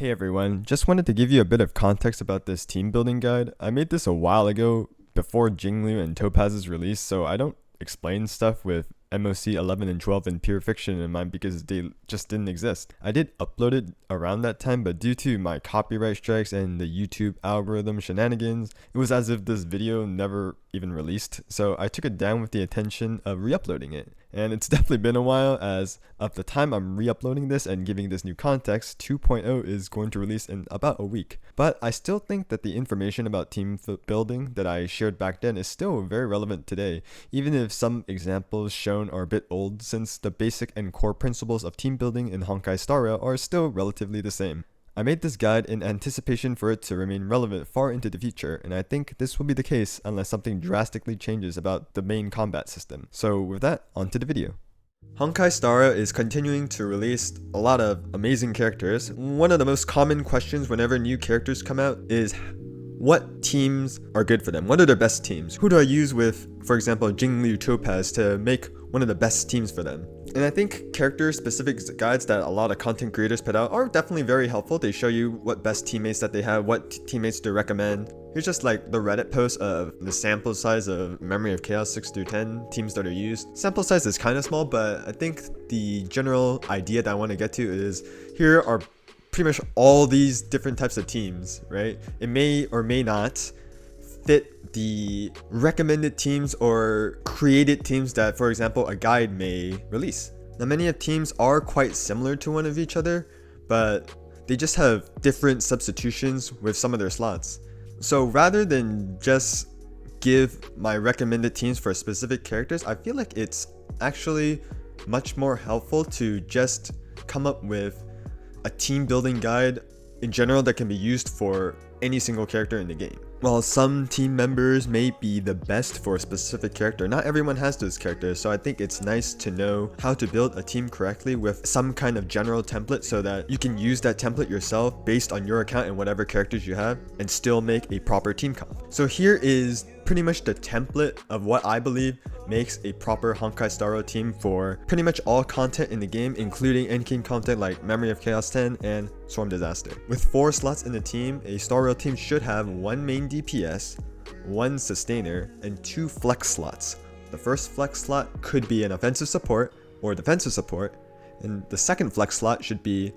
Hey everyone, just wanted to give you a bit of context about this team building guide. I made this a while ago before Jinglu and Topaz's release, so I don't explain stuff with MOC 11 and 12 in pure fiction in mind because they just didn't exist. I did upload it around that time, but due to my copyright strikes and the YouTube algorithm shenanigans, it was as if this video never even released, so I took it down with the intention of re-uploading it. And it's definitely been a while, as of the time I'm re-uploading this and giving this new context, 2.0 is going to release in about a week. But I still think that the information about team building that I shared back then is still very relevant today, even if some examples shown are a bit old, since the basic and core principles of team building in Honkai Star Rail are still relatively the same. I made this guide in anticipation for it to remain relevant far into the future, and I think this will be the case unless something drastically changes about the main combat system. So with that, on to the video. Honkai Star Rail is continuing to release a lot of amazing characters. One of the most common questions whenever new characters come out is what teams are good for them? What are their best teams? Who do I use with, for example, Jinglu Topaz to make one of the best teams for them? And I think character-specific guides that a lot of content creators put out are definitely very helpful. They show you what best teammates that they have, what teammates to recommend. Here's just like the Reddit post of the sample size of Memory of Chaos 6 through 10 teams that are used. Sample size is kind of small, but I think the general idea that I want to get to is here are pretty much all these different types of teams, right? It may or may not fit the recommended teams or created teams that, for example, a guide may release. Now, many of teams are quite similar to one of each other, but they just have different substitutions with some of their slots. So rather than just give my recommended teams for specific characters, I feel like it's actually much more helpful to just come up with a team building guide in general that can be used for any single character in the game. While some team members may be the best for a specific character, not everyone has those characters, so I think it's nice to know how to build a team correctly with some kind of general template so that you can use that template yourself based on your account and whatever characters you have and still make a proper team comp. So here is pretty much the template of what I believe makes a proper Honkai Star Rail team for pretty much all content in the game, including endgame content like Memory of Chaos 10 and Swarm Disaster. With 4 slots in the team, a Star Rail team should have 1 main DPS, 1 sustainer, and 2 flex slots. The first flex slot could be an offensive support or defensive support, and the second flex slot should be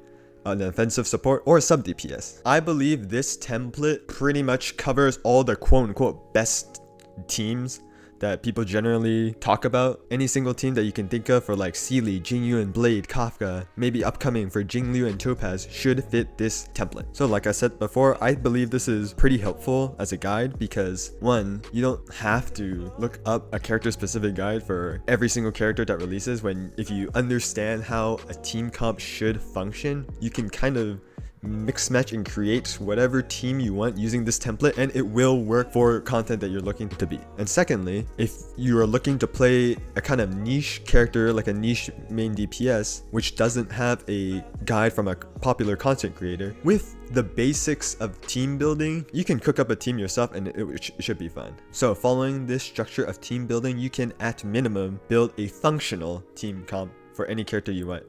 an offensive support or sub DPS. I believe this template pretty much covers all the quote-unquote best teams that people generally talk about. Any single team that you can think of for like Sealy, Jingyu and Blade, Kafka, maybe upcoming for Jinglu and Topaz should fit this template. So like I said before, I believe this is pretty helpful as a guide because 1, you don't have to look up a character specific guide for every single character that releases. If you understand how a team comp should function, you can kind of mix match and create whatever team you want using this template, and it will work for content that you're looking to be. And secondly, if you are looking to play a kind of niche character like a niche main DPS which doesn't have a guide from a popular content creator, with the basics of team building, you can cook up a team yourself and it should be fun. So following this structure of team building, you can at minimum build a functional team comp for any character you want.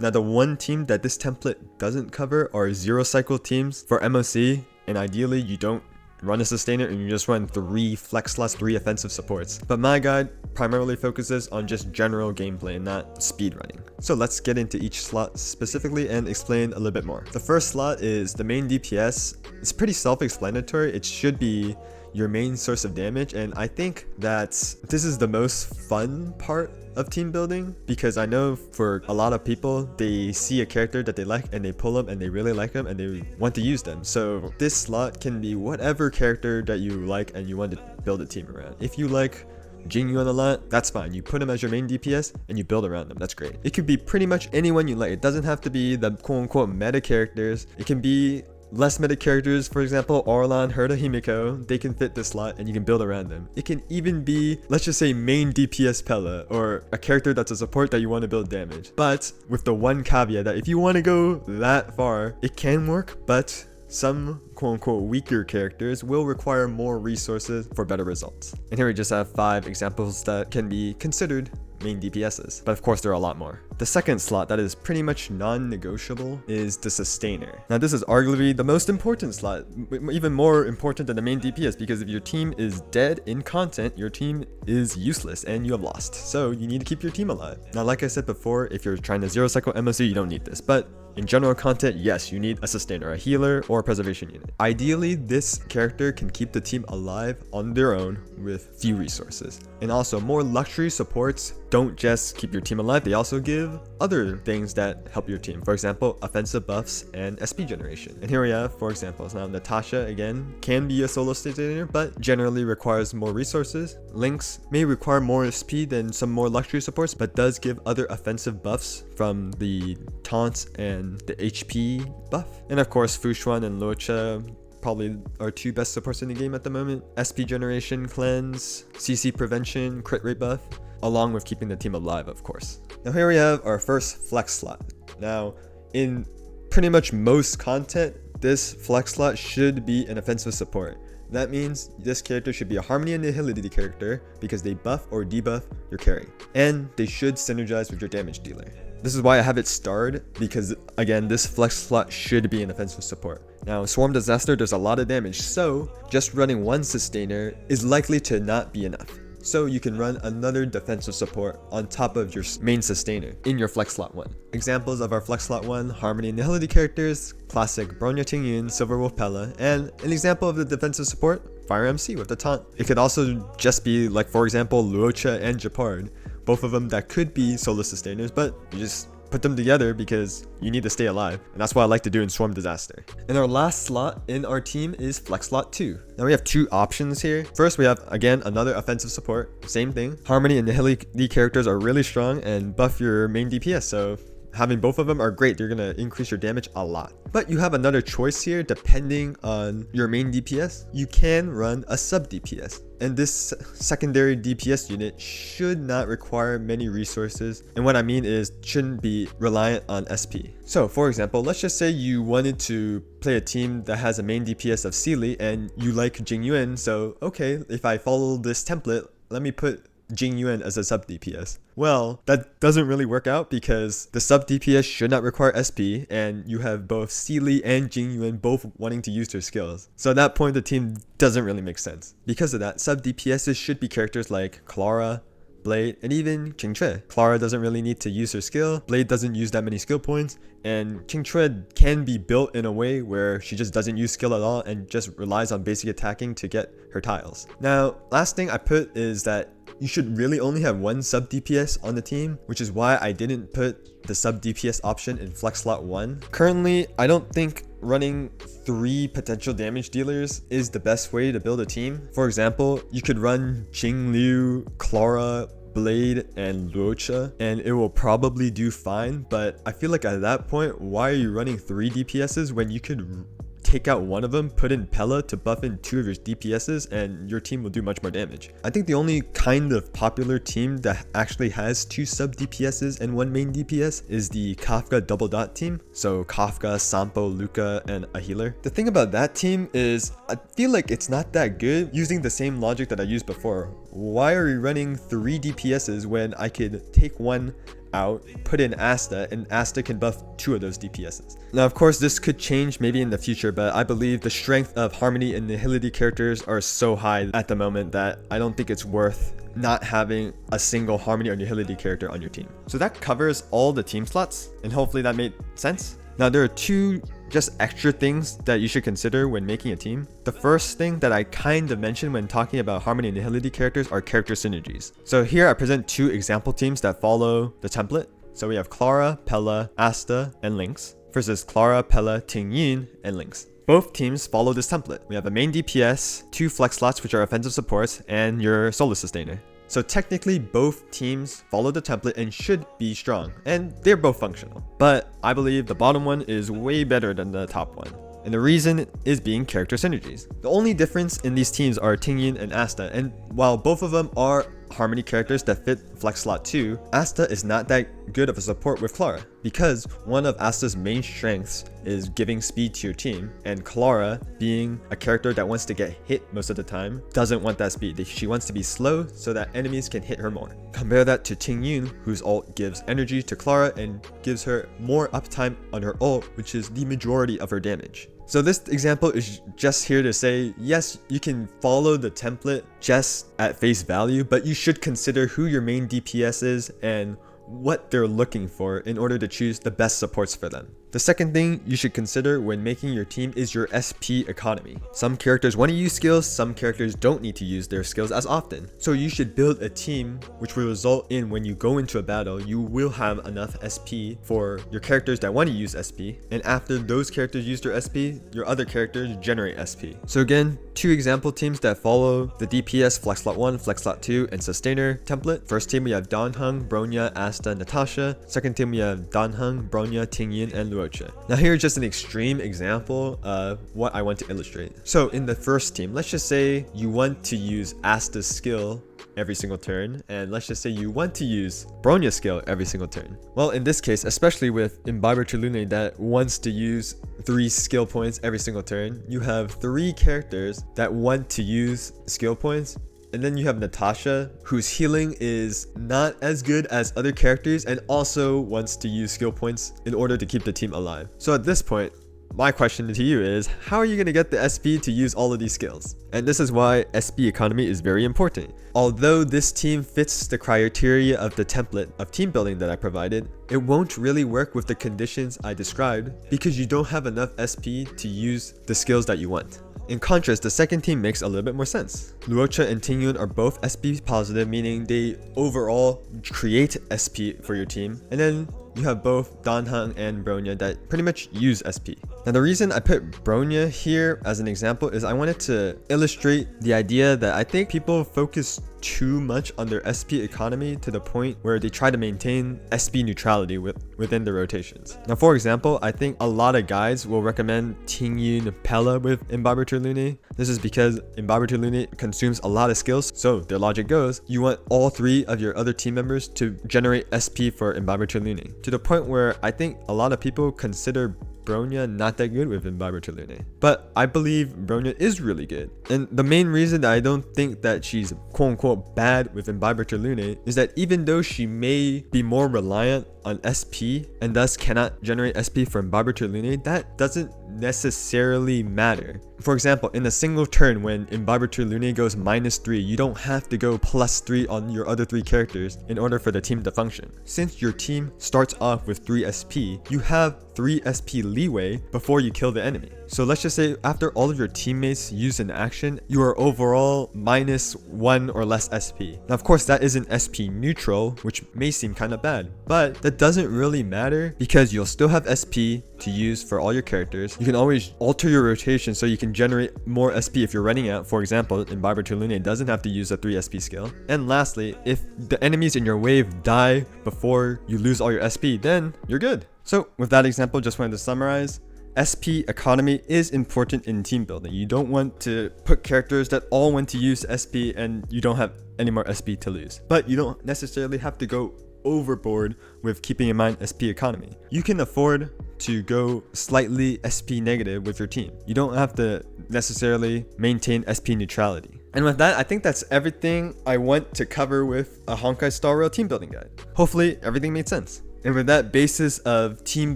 Now, the one team that this template doesn't cover are 0 cycle teams for MOC, and ideally you don't run a sustainer and you just run 3 flex slots, 3 offensive supports. But my guide primarily focuses on just general gameplay and not speed running. So let's get into each slot specifically and explain a little bit more. The first slot is the main DPS. It's pretty self-explanatory. It should be your main source of damage, and I think that this is the most fun part of team building because I know for a lot of people, they see a character that they like and they pull them and they really like them and they want to use them. So this slot can be whatever character that you like and you want to build a team around. If you like Jingyu a lot, that's fine. You put him as your main DPS and you build around them. That's great. It could be pretty much anyone you like. It doesn't have to be the quote-unquote meta characters. It can be less meta characters, for example, Orlan, Herta, Himiko. They can fit this slot and you can build around them. It can even be, let's just say, main DPS Pella or a character that's a support that you want to build damage. But with the one caveat that if you want to go that far, it can work, but some quote-unquote weaker characters will require more resources for better results. And here we just have 5 examples that can be considered main DPSs, but of course there are a lot more. The second slot that is pretty much non-negotiable is the Sustainer. Now this is arguably the most important slot, even more important than the main DPS, because if your team is dead in content, your team is useless and you have lost. So you need to keep your team alive. Now like I said before, if you're trying to zero cycle MOC, you don't need this, but in general content, yes, you need a Sustainer, a healer, or a preservation unit. Ideally, this character can keep the team alive on their own with few resources. And also, more luxury supports don't just keep your team alive, they also give other things that help your team. For example, offensive buffs and SP generation. And here we have, for examples. Now, Natasha, again, can be a solo Sustainer, but generally requires more resources. Lynx may require more SP than some more luxury supports, but does give other offensive buffs from the taunts and the HP buff. And of course, Fushuan and Luocha probably are two best supports in the game at the moment. SP generation, cleanse, CC prevention, crit rate buff, along with keeping the team alive, of course. Now here we have our first flex slot. Now, in pretty much most content, this flex slot should be an offensive support. That means this character should be a Harmony and Nihility character because they buff or debuff your carry. And they should synergize with your damage dealer. This is why I have it starred, because again, this flex slot should be an offensive support. Now, Swarm Disaster does a lot of damage, so just running one Sustainer is likely to not be enough. So you can run another defensive support on top of your main Sustainer in your flex slot 1. Examples of our flex slot 1 Harmony and Nihility characters, classic Bronya Tingyun, Silver Wolf Pella, and an example of the defensive support, Fire MC with the taunt. It could also just be like, for example, Luocha and Japard, both of them that could be solo Sustainers, but you just put them together because you need to stay alive, and that's what I like to do in Swarm Disaster. And our last slot in our team is flex slot 2. Now we have two options here. First, we have again another offensive support, same thing. Harmony and Nihility characters are really strong and buff your main DPS, so having both of them are great. They're gonna increase your damage a lot. But you have another choice here. Depending on your main DPS, you can run a sub DPS. And this secondary DPS unit should not require many resources. And what I mean is, shouldn't be reliant on SP. So for example, let's just say you wanted to play a team that has a main DPS of Sealy and you like Jingyuan. So okay, if I follow this template, let me put Jingyuan as a sub DPS. Well, that doesn't really work out because the sub DPS should not require SP, and you have both Sealy and Jingyuan both wanting to use their skills. So at that point, the team doesn't really make sense. Because of that, sub DPSs should be characters like Clara, Blade, and even Qingque. Clara doesn't really need to use her skill, Blade doesn't use that many skill points, and Qingque can be built in a way where she just doesn't use skill at all and just relies on basic attacking to get her tiles. Now, last thing I put is that you should really only have one sub DPS on the team, which is why I didn't put the sub DPS option in flex slot 1. Currently, I don't think running 3 potential damage dealers is the best way to build a team. For example, you could run Jingliu, Clara, Blade, and Luocha, and it will probably do fine, but I feel like at that point, why are you running 3 DPSs when you could take out one of them, put in Pella to buff in 2 of your DPSs, and your team will do much more damage. I think the only kind of popular team that actually has 2 sub DPSs and 1 main DPS is the Kafka double dot team. So Kafka, Sampo, Luca, and a healer. The thing about that team is I feel like it's not that good using the same logic that I used before. Why are we running 3 DPSs when I could take one out, put in Asta, and Asta can buff 2 of those DPSs. Now, of course, this could change maybe in the future, but I believe the strength of Harmony and Nihility characters are so high at the moment that I don't think it's worth not having a single Harmony or Nihility character on your team. So that covers all the team slots, and hopefully that made sense. Now, there are 2 just extra things that you should consider when making a team. The first thing that I kind of mentioned when talking about Harmony and Nihility characters are character synergies. So here I present 2 example teams that follow the template. So we have Clara, Pella, Asta, and Lynx versus Clara, Pella, Tingyun, and Lynx. Both teams follow this template. We have a main DPS, 2 flex slots which are offensive supports, and your solo sustainer. So technically both teams follow the template and should be strong, and they're both functional. But I believe the bottom one is way better than the top one. And the reason is being character synergies. The only difference in these teams are Tingyun and Asta, and while both of them are Harmony characters that fit flex slot 2, Asta is not that good of a support with Clara, because one of Asta's main strengths is giving speed to your team, and Clara, being a character that wants to get hit most of the time, doesn't want that speed. She wants to be slow so that enemies can hit her more. Compare that to Tingyun, whose ult gives energy to Clara and gives her more uptime on her ult, which is the majority of her damage. So this example is just here to say, yes, you can follow the template just at face value, but you should consider who your main DPS is and what they're looking for in order to choose the best supports for them. The second thing you should consider when making your team is your SP economy. Some characters want to use skills, some characters don't need to use their skills as often. So you should build a team which will result in, when you go into a battle, you will have enough SP for your characters that want to use SP, and after those characters use their SP, your other characters generate SP. So again, 2 example teams that follow the DPS Flex Slot 1, Flex Slot 2, and Sustainer template. First team we have Danheng, Bronya, Asta, Natasha. Second team we have Danheng, Bronya, Tingyun, and Luocha. Now here's just an extreme example of what I want to illustrate. So in the first team, let's just say you want to use Asta's skill every single turn, and let's just say you want to use Bronya's skill every single turn. Well, in this case, especially with Imbiber Trelune that wants to use 3 skill points every single turn, you have 3 characters that want to use skill points. And then you have Natasha, whose healing is not as good as other characters and also wants to use skill points in order to keep the team alive. So at this point, my question to you is, how are you going to get the SP to use all of these skills? And this is why SP economy is very important. Although this team fits the criteria of the template of team building that I provided, it won't really work with the conditions I described because you don't have enough SP to use the skills that you want. In contrast, the second team makes a little bit more sense. Luocha and Tingyun are both SP positive, meaning they overall create SP for your team. And then you have both Danheng and Bronya that pretty much use SP. Now the reason I put Bronya here as an example is I wanted to illustrate the idea that I think people focus too much on their SP economy to the point where they try to maintain SP neutrality within the rotations. Now for example, I think a lot of guys will recommend Tingyun Pella with Imbiber Trelune. This is because Imbiber Trelune consumes a lot of skills, so their logic goes, you want all 3 of your other team members to generate SP for Imbiber Trelune, to the point where I think a lot of people consider Bronya not that good with Imbiber Trelune. But I believe Bronya is really good. And the main reason that I don't think that she's quote-unquote bad with Imbiber Trelune is that even though she may be more reliant on SP and thus cannot generate SP from Imbiber Trelune, that doesn't necessarily matter. For example, in a single turn when Imbiber Trelune goes -3, you don't have to go +3 on your other 3 characters in order for the team to function. Since your team starts off with 3 SP, you have 3 SP leeway before you kill the enemy. So let's just say after all of your teammates use an action, you are overall -1 or less SP. Now of course that isn't SP neutral, which may seem kind of bad, but that doesn't really matter because you'll still have SP to use for all your characters. You can always alter your rotation so you can generate more SP if you're running out. For example, Imbiber Trelune doesn't have to use a 3 SP skill. And lastly, if the enemies in your wave die before you lose all your SP, then you're good. So with that example, just wanted to summarize. SP economy is important in team building. You don't want to put characters that all want to use SP and you don't have any more SP to lose. But you don't necessarily have to go overboard with keeping in mind SP economy. You can afford to go slightly SP negative with your team. You don't have to necessarily maintain SP neutrality. And with that, I think that's everything I want to cover with a Honkai Star Rail team building guide. Hopefully everything made sense. And with that basis of team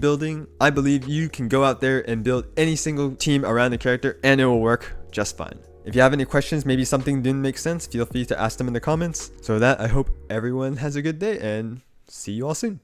building, I believe you can go out there and build any single team around a character and it will work just fine. If you have any questions, maybe something didn't make sense, feel free to ask them in the comments. So with that, I hope everyone has a good day and see you all soon.